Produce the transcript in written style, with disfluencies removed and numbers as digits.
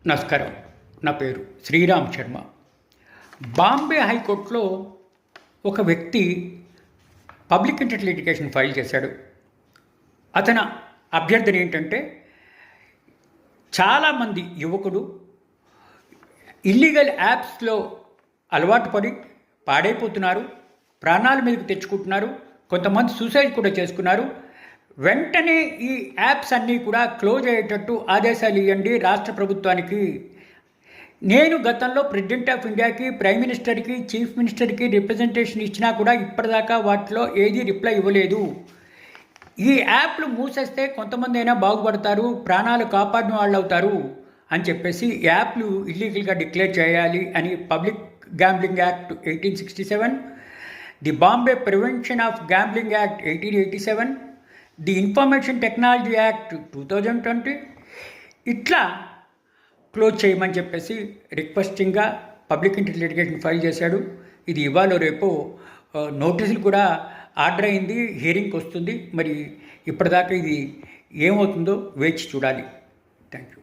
నమస్కారం. నా పేరు శ్రీరామ్ శర్మ. బాంబే హైకోర్టులో ఒక వ్యక్తి పబ్లిక్ ఇంట్రెస్ట్ లిటిగేషన్ ఫైల్ చేశాడు. అతని అభ్యర్థన ఏంటంటే, చాలామంది యువకుడు ఇల్లీగల్ యాప్స్లో అలవాటు పడి పాడైపోతున్నారు, ప్రాణాల మీదకి తెచ్చుకుంటున్నారు, కొంతమంది సూసైడ్ కూడా చేసుకున్నారు. వెంటనే ఈ యాప్స్ అన్నీ కూడా క్లోజ్ అయ్యేటట్టు ఆదేశాలు ఇవ్వండి రాష్ట్ర ప్రభుత్వానికి. నేను గతంలో ప్రెసిడెంట్ ఆఫ్ ఇండియాకి, ప్రైమ్ మినిస్టర్కి, చీఫ్ మినిస్టర్కి రిప్రజెంటేషన్ ఇచ్చినా కూడా ఇప్పటిదాకా వాటిలో ఏది రిప్లై ఇవ్వలేదు. ఈ యాప్లు మూసేస్తే కొంతమంది అయినా బాగుపడతారు, ప్రాణాలు కాపాడిన వాళ్ళు అవుతారు అని చెప్పేసి యాప్లు ఇల్లీగల్గా డిక్లేర్ చేయాలి అని public gambling act 1867, the Bombay prevention of gambling act 1887, the information technology act 2020 ఇట్లా క్లోజ్ చేయమని చెప్పేసి రిక్వెస్టింగ్గా పబ్లిక్ ఇంట్రెస్ట్ లిటిగేషన్ ఫైల్ చేశాడు. ఇది ఇవాళ రేపు నోటీసులు కూడా ఆర్డర్ అయింది, హియరింగ్కి వస్తుంది. మరి ఇప్పటిదాకా ఇది ఏమవుతుందో వేచి చూడాలి. Thank you.